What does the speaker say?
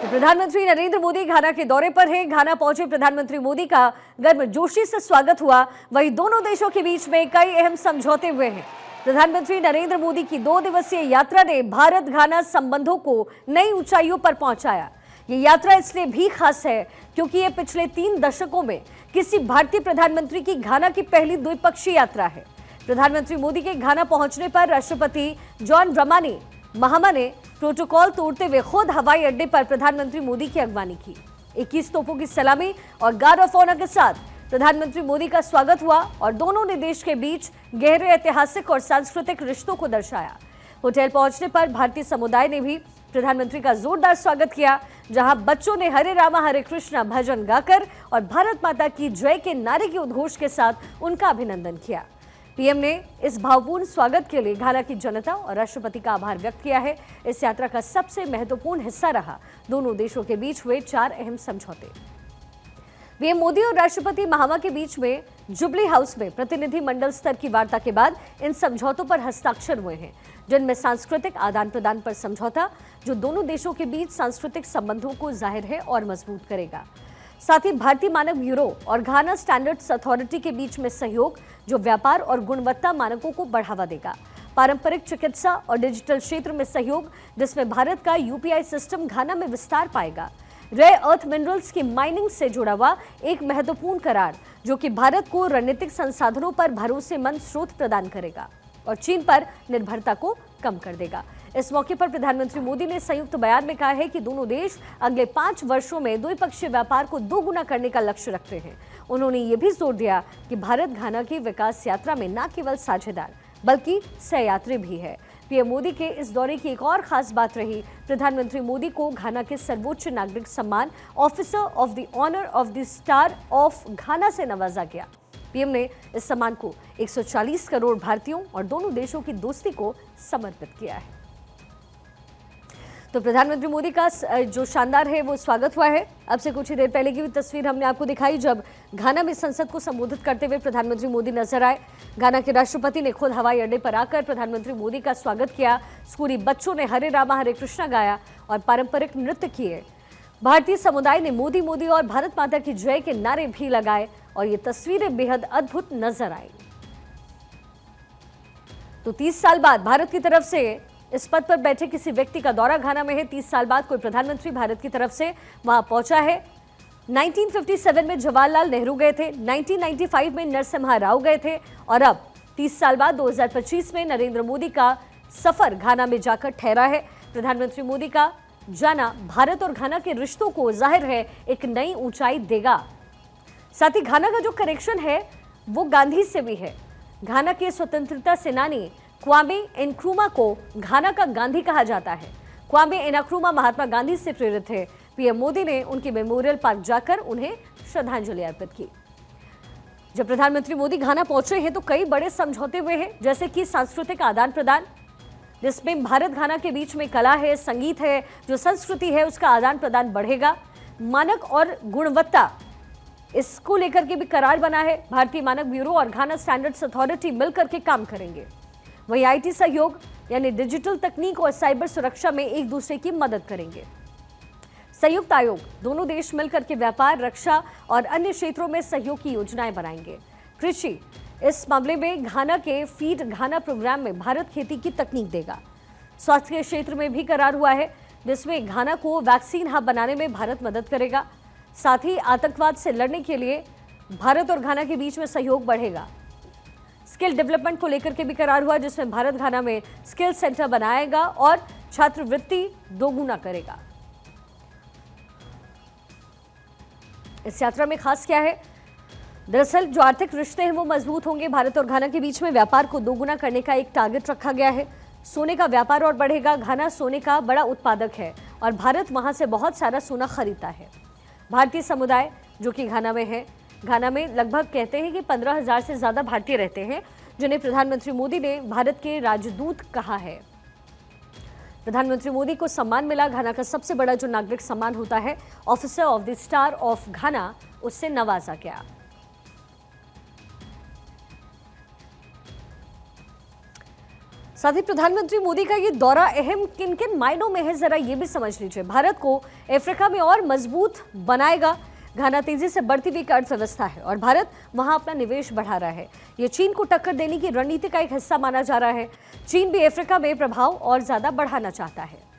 तो प्रधानमंत्री नरेंद्र मोदी घाना के दौरे पर हैं। घाना पहुंचे प्रधानमंत्री मोदी का गर्मजोशी से स्वागत हुआ। वहीं दोनों देशों के बीच में कई अहम समझौते हुए हैं। प्रधानमंत्री नरेंद्र मोदी की 2 दिवसीय यात्रा ने भारत घाना संबंधों को नई ऊंचाइयों पर पहुंचाया। ये यात्रा इसलिए भी खास है क्योंकि ये पिछले 3 दशकों में किसी भारतीय प्रधानमंत्री की घाना की पहली द्विपक्षीय यात्रा है। प्रधानमंत्री मोदी के घाना पहुंचने पर राष्ट्रपति जॉन ड्रमानी महामा ने प्रोटोकॉल तोड़ते हुए खुद हवाई अड्डे पर प्रधानमंत्री मोदी की अगवानी की। 21 तोपों की सलामी और गार्ड ऑफ ऑनर के साथ प्रधानमंत्री मोदी का स्वागत हुआ और दोनों ने देश के बीच गहरे ऐतिहासिक और सांस्कृतिक रिश्तों को दर्शाया। होटल पहुंचने पर भारतीय समुदाय ने भी प्रधानमंत्री का जोरदार स्वागत किया, जहां बच्चों ने हरे रामा हरे कृष्णा भजन गाकर और भारत माता की जय के नारे के उद्घोष के साथ उनका अभिनंदन किया। पीएम ने इस भावपूर्ण स्वागत के लिए घाना की जनता और राष्ट्रपति का आभार व्यक्त किया है। इस यात्रा का सबसे महत्वपूर्ण हिस्सा रहा दोनों देशों के बीच हुए 4 अहम समझौते। पीएम मोदी और राष्ट्रपति महामा के बीच में जुबली हाउस में प्रतिनिधि मंडल स्तर की वार्ता के बाद इन समझौतों पर हस्ताक्षर हुए हैं, जिनमें सांस्कृतिक आदान प्रदान पर समझौता, जो दोनों देशों के बीच सांस्कृतिक संबंधों को जाहिर है और मजबूत करेगा। साथ ही भारतीय मानक ब्यूरो और घाना स्टैंडर्ड्स अथॉरिटी के बीच में सहयोग, जो व्यापार और गुणवत्ता मानकों को बढ़ावा देगा। पारंपरिक चिकित्सा और डिजिटल क्षेत्र में सहयोग, जिसमें भारत का यूपीआई सिस्टम घाना में विस्तार पाएगा। रेयर अर्थ मिनरल्स की माइनिंग से जुड़ा हुआ एक महत्वपूर्ण करार, जो कि भारत को रणनीतिक संसाधनों पर भरोसेमंद स्रोत प्रदान करेगा और चीन पर निर्भरता को कम कर देगा। इस मौके पर प्रधानमंत्री मोदी ने संयुक्त बयान में कहा है कि दोनों देश अगले 5 वर्षों में द्विपक्षीय व्यापार को दोगुना करने का लक्ष्य रखते हैं। उन्होंने ये भी जोर दिया कि भारत घाना की विकास यात्रा में न केवल साझेदार बल्कि सहयात्री भी है। पीएम मोदी के इस दौरे की एक और खास बात रही, प्रधानमंत्री मोदी को घाना के सर्वोच्च नागरिक सम्मान officer of the honour of the star of Ghana से नवाजा गया। पीएम ने इस सम्मान को 140 करोड़ भारतीयों और दोनों देशों की दोस्ती को समर्पित किया है। तो प्रधानमंत्री मोदी का जो शानदार है वो स्वागत हुआ है। अब से कुछ ही देर पहले की भी तस्वीर हमने आपको दिखाई, जब घाना में संसद को संबोधित करते हुए प्रधानमंत्री मोदी नजर आए। घाना के राष्ट्रपति ने खुद हवाई अड्डे पर आकर प्रधानमंत्री मोदी का स्वागत किया। स्कूली बच्चों ने हरे रामा हरे कृष्णा गाया और पारंपरिक नृत्य किए। भारतीय समुदाय ने मोदी मोदी और भारत माता की जय के नारे भी लगाए और ये तस्वीरें बेहद अद्भुत नजर आई। तो 30 साल बाद भारत की तरफ से इस पद पर बैठे किसी व्यक्ति का दौरा घाना में है। 30 साल बाद कोई प्रधानमंत्री भारत की तरफ से वहां पहुंचा है। 1957 में जवाहरलाल नेहरू गए थे, 1995 में नरसिम्हा राव गए थे और अब 30 साल बाद 2025 में नरेंद्र मोदी का सफर घाना में जाकर ठहरा है। प्रधानमंत्री मोदी का जाना भारत और घाना के रिश्तों को जाहिर है एक नई ऊंचाई देगा। साथ ही घाना का जो कनेक्शन है वो गांधी से भी है। घाना के स्वतंत्रता सेनानी क्वामे एनक्रूमा को घाना का गांधी कहा जाता है। क्वामे एनक्रूमा महात्मा गांधी से प्रेरित थे। पीएम मोदी ने उनके मेमोरियल पार्क जाकर उन्हें श्रद्धांजलि अर्पित की। जब प्रधानमंत्री मोदी घाना पहुंचे हैं तो कई बड़े समझौते हुए हैं, जैसे कि सांस्कृतिक आदान प्रदान, जिसमें भारत घाना के बीच में कला है, संगीत है, जो संस्कृति है उसका आदान प्रदान बढ़ेगा। मानक और गुणवत्ता, इसको लेकर के भी करार बना है। भारतीय मानक ब्यूरो और घाना स्टैंडर्ड्स अथॉरिटी मिलकर के काम करेंगे। वहीं आईटी सहयोग यानी डिजिटल तकनीक और साइबर सुरक्षा में एक दूसरे की मदद करेंगे। संयुक्त आयोग, दोनों देश मिलकर के व्यापार, रक्षा और अन्य क्षेत्रों में सहयोग की योजनाएं बनाएंगे। कृषि, इस मामले में घाना के फीड घाना प्रोग्राम में भारत खेती की तकनीक देगा। स्वास्थ्य के क्षेत्र में भी करार हुआ है, जिसमें घाना को वैक्सीन हब बनाने में भारत मदद करेगा। साथ ही आतंकवाद से लड़ने के लिए भारत और घाना के बीच में सहयोग बढ़ेगा। स्किल डेवलपमेंट को लेकर के भी करार हुआ, जिसमें भारत घाना में स्किल सेंटर बनाएगा और छात्रवृत्ति दोगुना करेगा। इस यात्रा में खास क्या है? दरअसल जो आर्थिक रिश्ते हैं वो मजबूत होंगे। भारत और घाना के बीच में व्यापार को दोगुना करने का एक टारगेट रखा गया है। सोने का व्यापार और बढ़ेगा। घाना सोने का बड़ा उत्पादक है और भारत वहां से बहुत सारा सोना खरीदता है। भारतीय समुदाय जो कि घाना में है, घाना में लगभग कहते हैं कि 15,000 से ज्यादा भारतीय रहते हैं, जिन्हें प्रधानमंत्री मोदी ने भारत के राजदूत कहा है। प्रधानमंत्री मोदी को सम्मान मिला। घाना का सबसे बड़ा जो नागरिक सम्मान होता है, officer of the star of घाना, उससे नवाजा गया। साथ ही प्रधानमंत्री मोदी का ये दौरा अहम किन किन मायनों में है, जरा ये भी समझ लीजिए। भारत को अफ्रीका में और मजबूत बनाएगा। घाना तेजी से बढ़ती हुई अर्थव्यवस्था है और भारत वहां अपना निवेश बढ़ा रहा है। ये चीन को टक्कर देने की रणनीति का एक हिस्सा माना जा रहा है। चीन भी अफ्रीका में प्रभाव और ज्यादा बढ़ाना चाहता है।